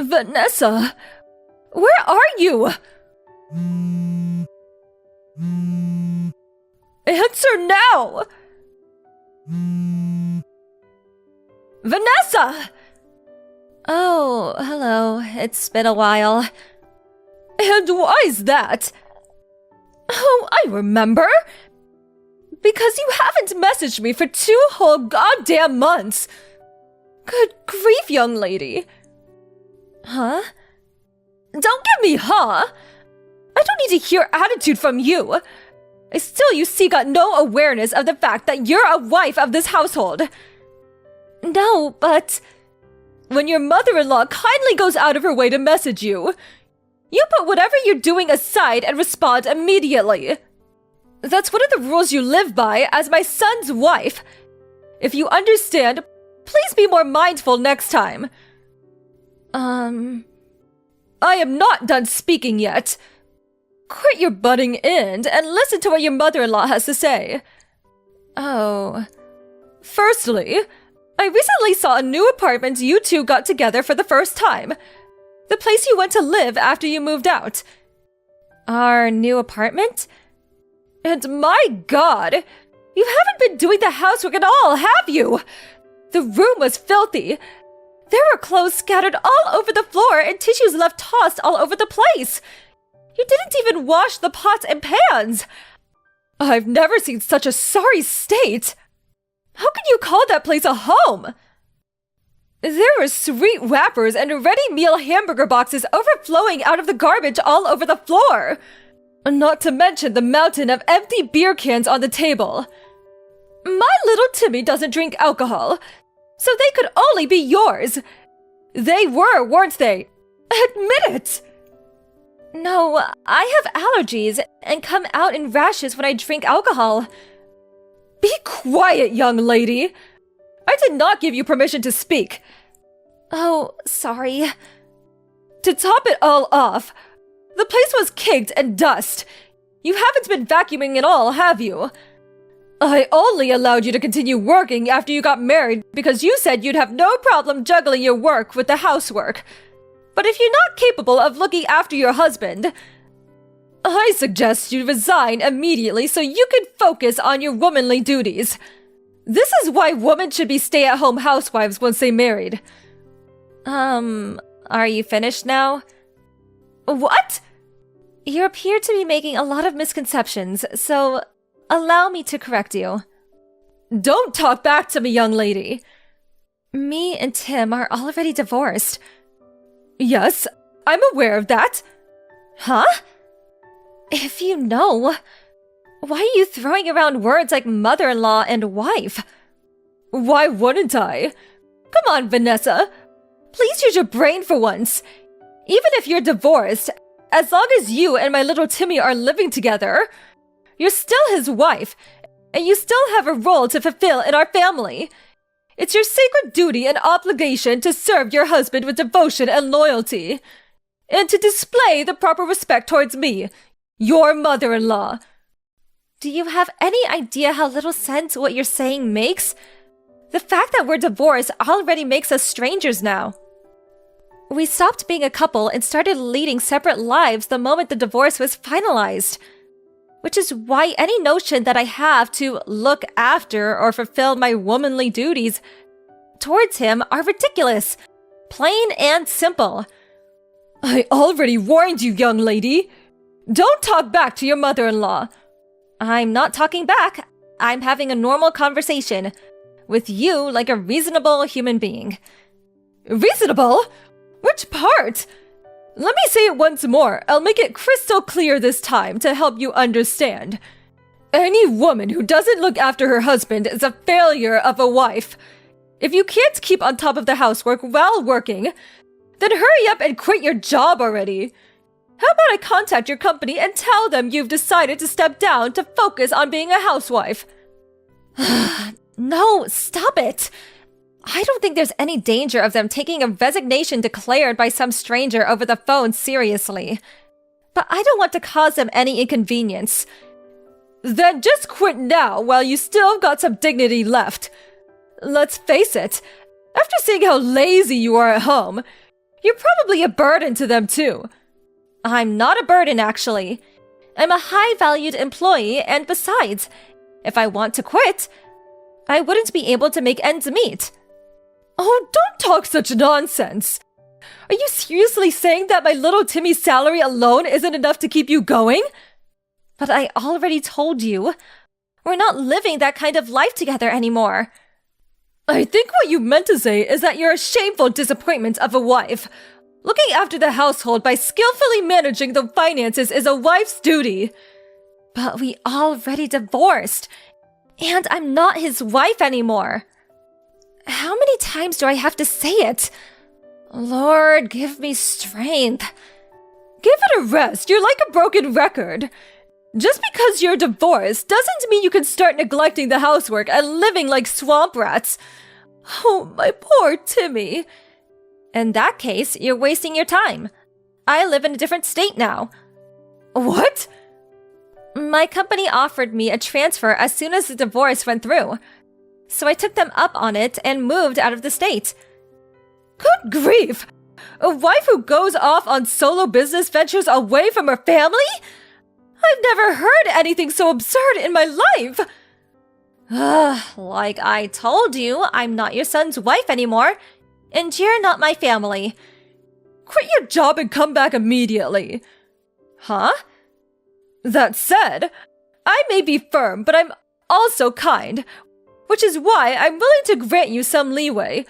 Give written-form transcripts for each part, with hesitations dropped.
Vanessa, where are you? Answer now! Vanessa! Oh, hello. It's been a while. And why's that? Oh, I remember! Because you haven't messaged me for 2 whole goddamn months! Good grief, young lady. Huh? Don't give me huh! I don't need to hear attitude from you! I still, you see, got no awareness of the fact that you're a wife of this household. No, but when your mother-in-law kindly goes out of her way to message you, you put whatever you're doing aside and respond immediately. That's one of the rules you live by as my son's wife. If you understand, please be more mindful next time. I am not done speaking yet. Quit your butting in and listen to what your mother-in-law has to say. Oh. Firstly, I recently saw a new apartment you two got together for the first time. The place you went to live after you moved out. Our new apartment? And my God! You haven't been doing the housework at all, have you? The room was filthy. There were clothes scattered all over the floor and tissues left tossed all over the place. You didn't even wash the pots and pans. I've never seen such a sorry state. How can you call that place a home? There were sweet wrappers and ready-meal hamburger boxes overflowing out of the garbage all over the floor. Not to mention the mountain of empty beer cans on the table. My little Timmy doesn't drink alcohol, so they could only be yours. They were, weren't they? Admit it! No, I have allergies and come out in rashes when I drink alcohol. Be quiet, young lady. I did not give you permission to speak. Oh, sorry. To top it all off, the place was caked in dust. You haven't been vacuuming at all, have you? I only allowed you to continue working after you got married because you said you'd have no problem juggling your work with the housework. But if you're not capable of looking after your husband, I suggest you resign immediately so you can focus on your womanly duties. This is why women should be stay-at-home housewives once they married. Are you finished now? What? You appear to be making a lot of misconceptions, so allow me to correct you. Don't talk back to me, young lady. Me and Tim are already divorced. Yes, I'm aware of that. Huh? If you know, why are you throwing around words like mother-in-law and wife? Why wouldn't I? Come on, Vanessa. Please use your brain for once. Even if you're divorced, as long as you and my little Timmy are living together, you're still his wife, and you still have a role to fulfill in our family. It's your sacred duty and obligation to serve your husband with devotion and loyalty, and to display the proper respect towards me, your mother-in-law. Do you have any idea how little sense what you're saying makes? The fact that we're divorced already makes us strangers now. We stopped being a couple and started leading separate lives the moment the divorce was finalized. Which is why any notion that I have to look after or fulfill my womanly duties towards him are ridiculous. Plain and simple. I already warned you, young lady. Don't talk back to your mother-in-law. I'm not talking back. I'm having a normal conversation with you like a reasonable human being. Reasonable? Which part? Let me say it once more. I'll make it crystal clear this time to help you understand. Any woman who doesn't look after her husband is a failure of a wife. If you can't keep on top of the housework while working, then hurry up and quit your job already. How about I contact your company and tell them you've decided to step down to focus on being a housewife? No, stop it. I don't think there's any danger of them taking a resignation declared by some stranger over the phone seriously. But I don't want to cause them any inconvenience. Then just quit now while you still got some dignity left. Let's face it, after seeing how lazy you are at home, You're probably a burden to them too. I'm not a burden, actually. I'm a high-valued employee, and besides, if I want to quit, I wouldn't be able to make ends meet. Oh, don't talk such nonsense. Are you seriously saying that my little Timmy's salary alone isn't enough to keep you going? But I already told you, we're not living that kind of life together anymore. I think what you meant to say is that you're a shameful disappointment of a wife. Looking after the household by skillfully managing the finances is a wife's duty. But we already divorced, and I'm not his wife anymore. How many times do I have to say it? Lord, give me strength. Give it a rest. You're like a broken record. Just because you're divorced doesn't mean you can start neglecting the housework and living like swamp rats. Oh, my poor Timmy. In that case, you're wasting your time. I live in a different state now. What? My company offered me a transfer as soon as the divorce went through. So I took them up on it and moved out of the state. Good grief! A wife who goes off on solo business ventures away from her family? I've never heard anything so absurd in my life! Like I told you, I'm not your son's wife anymore, and you're not my family. Quit your job and come back immediately. Huh? That said, I may be firm, but I'm also kind, which is why I'm willing to grant you some leeway.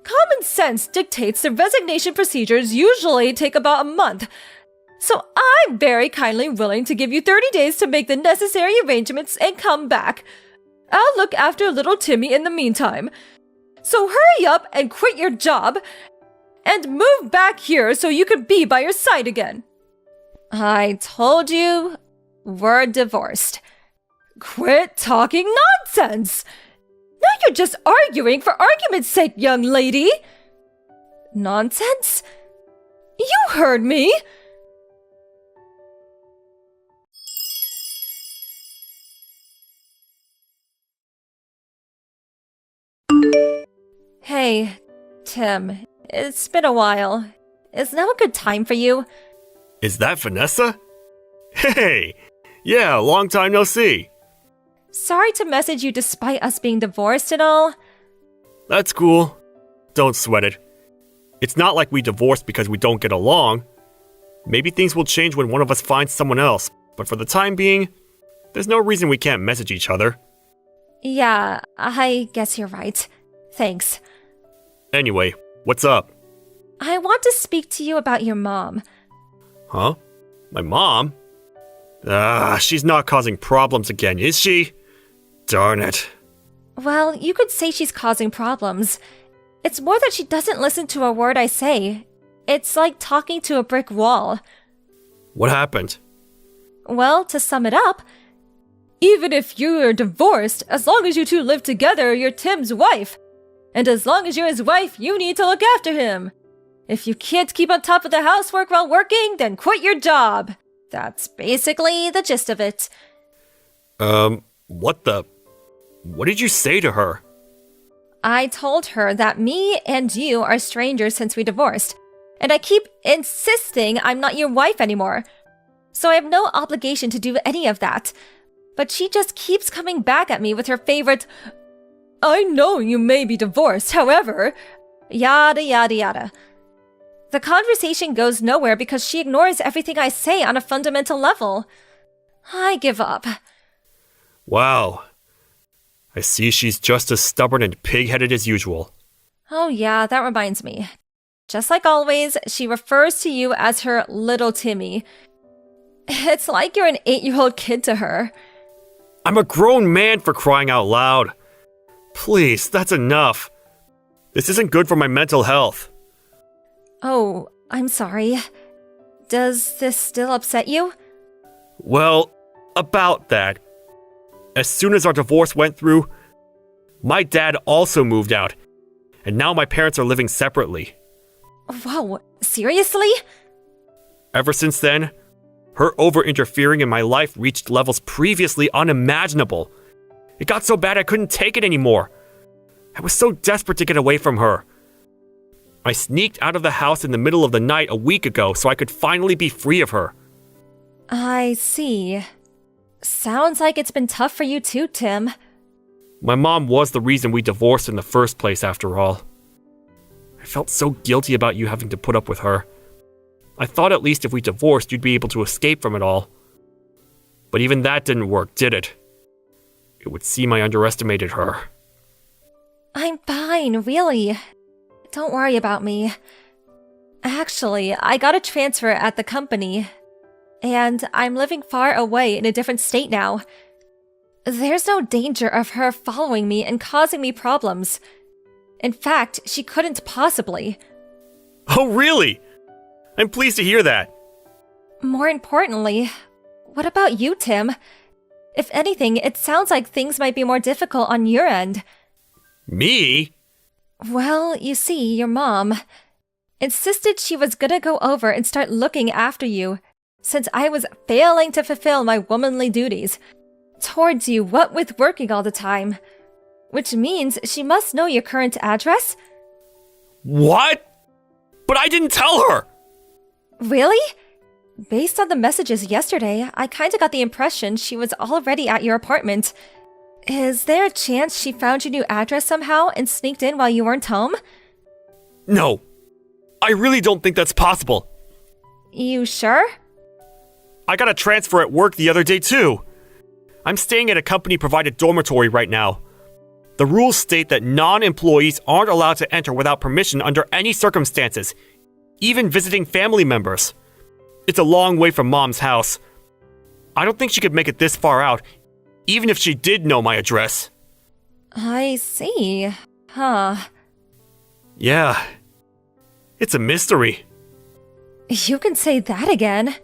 Common sense dictates the resignation procedures usually take about a month, so I'm very kindly willing to give you 30 days to make the necessary arrangements and come back. I'll look after little Timmy in the meantime. So hurry up and quit your job, and move back here so you can be by your side again. I told you, we're divorced. Quit talking nonsense! Now you're just arguing for argument's sake, young lady! Nonsense? You heard me! Hey, Tim, it's been a while. Is now a good time for you? Is that Vanessa? Hey! Yeah, long time no see. Sorry to message you despite us being divorced and all. That's cool. Don't sweat it. It's not like we divorced because we don't get along. Maybe things will change when one of us finds someone else, but for the time being, there's no reason we can't message each other. Yeah, I guess you're right. Thanks. Anyway, what's up? I want to speak to you about your mom. Huh? My mom? She's not causing problems again, is she? Darn it. Well, you could say she's causing problems. It's more that she doesn't listen to a word I say. It's like talking to a brick wall. What happened? Well, to sum it up, even if you're divorced, as long as you two live together, you're Tim's wife. And as long as you're his wife, you need to look after him. If you can't keep on top of the housework while working, then quit your job. That's basically the gist of it. What did you say to her? I told her that me and you are strangers since we divorced, and I keep insisting I'm not your wife anymore. So I have no obligation to do any of that. But she just keeps coming back at me with her favorite, I know you may be divorced, however, yada yada yada. The conversation goes nowhere because she ignores everything I say on a fundamental level. I give up. Wow. I see she's just as stubborn and pig-headed as usual. Oh yeah, that reminds me. Just like always, she refers to you as her little Timmy. It's like you're an 8-year-old kid to her. I'm a grown man, for crying out loud. Please, that's enough. This isn't good for my mental health. Oh, I'm sorry. Does this still upset you? Well, about that. As soon as our divorce went through, my dad also moved out, and now my parents are living separately. Whoa, seriously? Ever since then, her over-interfering in my life reached levels previously unimaginable. It got so bad I couldn't take it anymore. I was so desperate to get away from her. I sneaked out of the house in the middle of the night a week ago so I could finally be free of her. I see. Sounds like it's been tough for you too, Tim. My mom was the reason we divorced in the first place, after all. I felt so guilty about you having to put up with her. I thought at least if we divorced, you'd be able to escape from it all. But even that didn't work, did it? It would seem I underestimated her. I'm fine, really. Don't worry about me. Actually, I got a transfer at the company, and I'm living far away in a different state now. There's no danger of her following me and causing me problems. In fact, she couldn't possibly. Oh, really? I'm pleased to hear that. More importantly, what about you, Tim? If anything, it sounds like things might be more difficult on your end. Me? Well, you see, your mom insisted she was gonna go over and start looking after you, since I was failing to fulfill my womanly duties towards you, what with working all the time. Which means she must know your current address? What? But I didn't tell her! Really? Based on the messages yesterday, I kinda got the impression she was already at your apartment. Is there a chance she found your new address somehow and sneaked in while you weren't home? No. I really don't think that's possible. You sure? I got a transfer at work the other day too. I'm staying at a company-provided dormitory right now. The rules state that non-employees aren't allowed to enter without permission under any circumstances, even visiting family members. It's a long way from Mom's house. I don't think she could make it this far out, even if she did know my address. I see. Huh. Yeah. It's a mystery. You can say that again.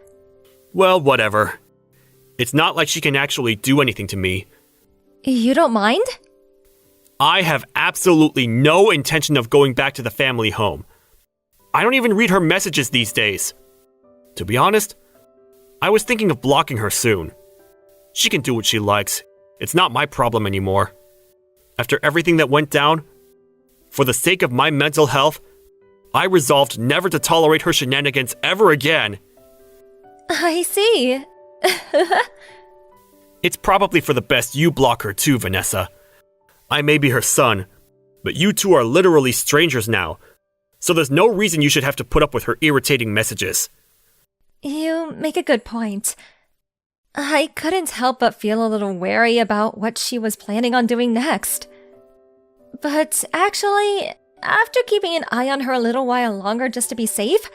Well, whatever. It's not like she can actually do anything to me. You don't mind? I have absolutely no intention of going back to the family home. I don't even read her messages these days. To be honest, I was thinking of blocking her soon. She can do what she likes. It's not my problem anymore. After everything that went down, for the sake of my mental health, I resolved never to tolerate her shenanigans ever again. I see. It's probably for the best you block her too, Vanessa. I may be her son, but you two are literally strangers now, so there's no reason you should have to put up with her irritating messages. You make a good point. I couldn't help but feel a little wary about what she was planning on doing next. But actually, after keeping an eye on her a little while longer just to be safe,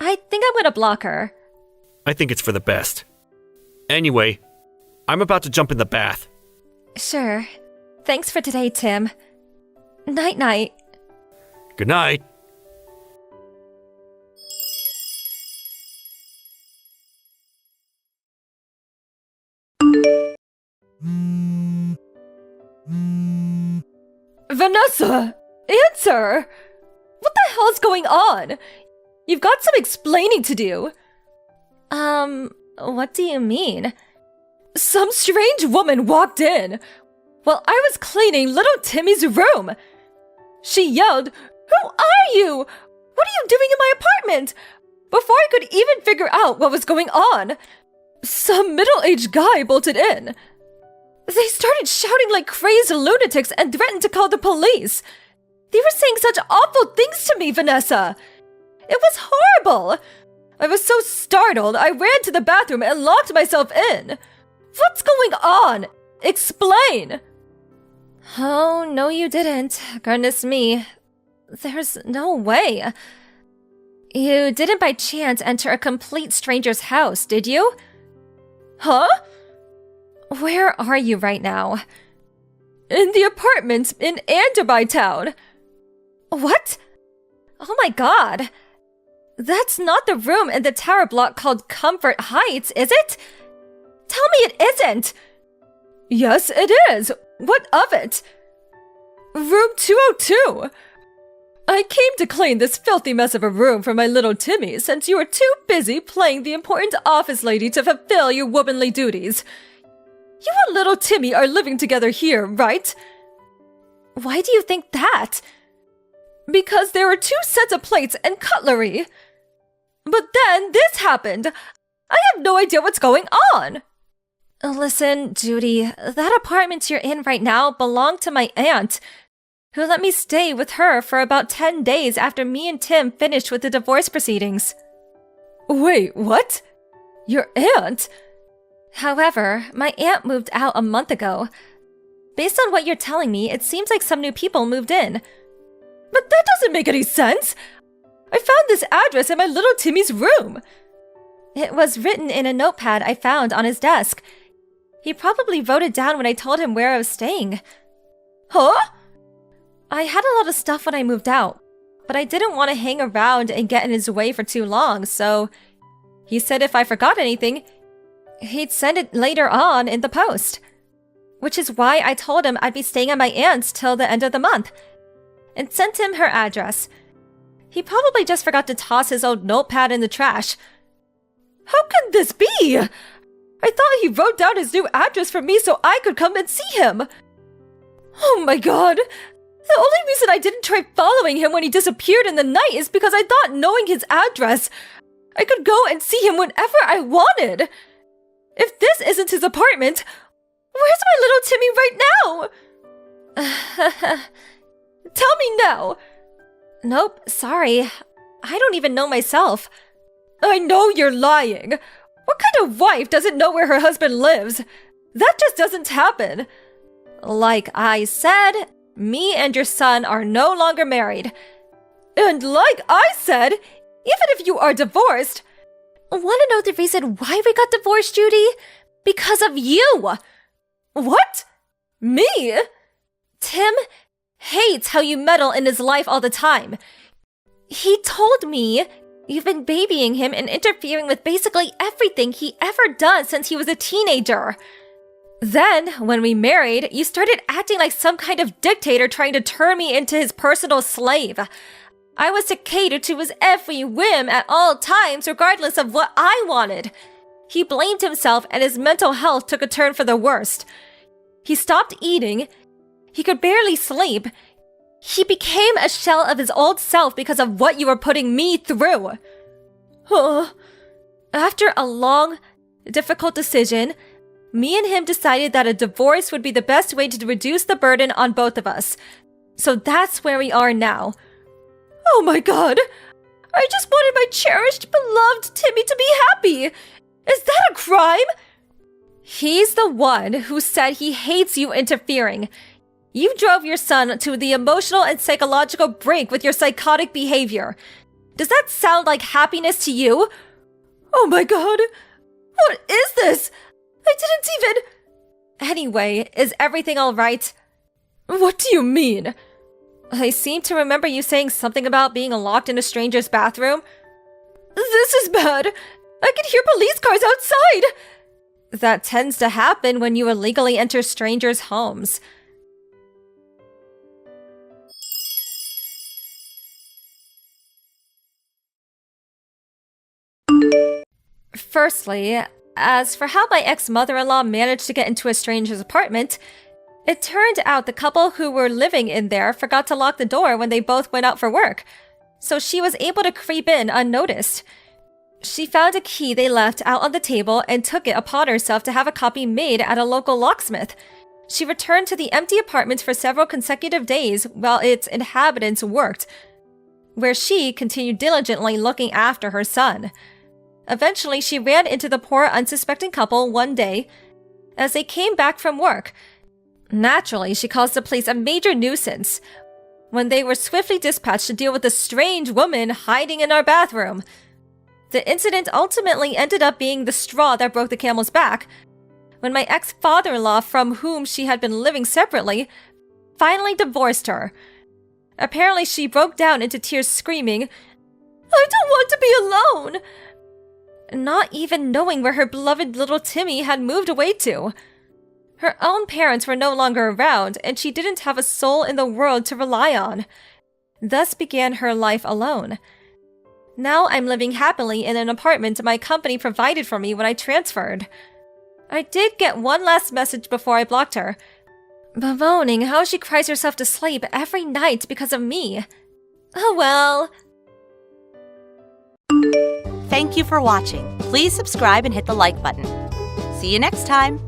I think I'm gonna block her. I think it's for the best. Anyway, I'm about to jump in the bath. Sure. Thanks for today, Tim. Night-night. Good night. Vanessa! Answer! What the hell's going on? You've got some explaining to do. What do you mean? Some strange woman walked in while I was cleaning little Timmy's room. She yelled, "Who are you? What are you doing in my apartment?" Before I could even figure out what was going on, some middle-aged guy bolted in. They started shouting like crazed lunatics and threatened to call the police. They were saying such awful things to me, Vanessa. It was horrible. I was so startled, I ran to the bathroom and locked myself in. What's going on? Explain! Oh, no you didn't. Goodness me. There's no way. You didn't by chance enter a complete stranger's house, did you? Huh? Where are you right now? In the apartment in Anderby Town. What? Oh my god. That's not the room in the tower block called Comfort Heights, is it? Tell me it isn't! Yes, it is. What of it? Room 202. I came to clean this filthy mess of a room for my little Timmy since you were too busy playing the important office lady to fulfill your womanly duties. You and little Timmy are living together here, right? Why do you think that? because there were 2 sets of plates and cutlery. But then this happened. I have no idea what's going on. Listen, Judy, that apartment you're in right now belonged to my aunt, who let me stay with her for about 10 days after me and Tim finished with the divorce proceedings. Wait, what? Your aunt? However, my aunt moved out a month ago. Based on what you're telling me, it seems like some new people moved in. But that doesn't make any sense! I found this address in my little Timmy's room. It was written in a notepad I found on his desk. He probably wrote it down when I told him where I was staying. Huh? I had a lot of stuff when I moved out, but I didn't want to hang around and get in his way for too long, so he said if I forgot anything, he'd send it later on in the post. Which is why I told him I'd be staying at my aunt's till the end of the month, and sent him her address. He probably just forgot to toss his old notepad in the trash. How can this be? I thought he wrote down his new address for me so I could come and see him. Oh my god. The only reason I didn't try following him when he disappeared in the night is because I thought knowing his address, I could go and see him whenever I wanted. If this isn't his apartment, where's my little Timmy right now? Tell me now. Nope, sorry. I don't even know myself. I know you're lying. What kind of wife doesn't know where her husband lives? That just doesn't happen. Like I said, me and your son are no longer married. And like I said, even if you are divorced... Want to know the reason why we got divorced, Judy? Because of you! What? Me? Tim hates how you meddle in his life all the time. He told me you've been babying him and interfering with basically everything he ever does since he was a teenager. Then, when we married, you started acting like some kind of dictator trying to turn me into his personal slave. I was to cater to his every whim at all times, regardless of what I wanted. He blamed himself and his mental health took a turn for the worst. He stopped eating. He could barely sleep. He became a shell of his old self because of what you were putting me through. After a long, difficult decision, me and him decided that a divorce would be the best way to reduce the burden on both of us. So that's where we are now. Oh my god! I just wanted my cherished, beloved Timmy to be happy! Is that a crime? He's the one who said he hates you interfering. You drove your son to the emotional and psychological brink with your psychotic behavior. Does that sound like happiness to you? Oh my god! What is this? I didn't even... Anyway, is everything alright? What do you mean? I seem to remember you saying something about being locked in a stranger's bathroom. This is bad! I can hear police cars outside! That tends to happen when you illegally enter strangers' homes. Firstly, as for how my ex-mother-in-law managed to get into a stranger's apartment, it turned out the couple who were living in there forgot to lock the door when they both went out for work, so she was able to creep in unnoticed. She found a key they left out on the table and took it upon herself to have a copy made at a local locksmith. She returned to the empty apartment for several consecutive days while its inhabitants worked, where she continued diligently looking after her son. Eventually, she ran into the poor, unsuspecting couple one day as they came back from work. Naturally, she caused the police a major nuisance when they were swiftly dispatched to deal with a strange woman hiding in our bathroom. The incident ultimately ended up being the straw that broke the camel's back when my ex-father-in-law, from whom she had been living separately, finally divorced her. Apparently, she broke down into tears screaming, "I don't want to be alone!" Not even knowing where her beloved little Timmy had moved away to. Her own parents were no longer around, and she didn't have a soul in the world to rely on. Thus began her life alone. Now I'm living happily in an apartment my company provided for me when I transferred. I did get one last message before I blocked her, bemoaning how she cries herself to sleep every night because of me. Oh well. Thank you for watching. Please subscribe and hit the like button. See you next time.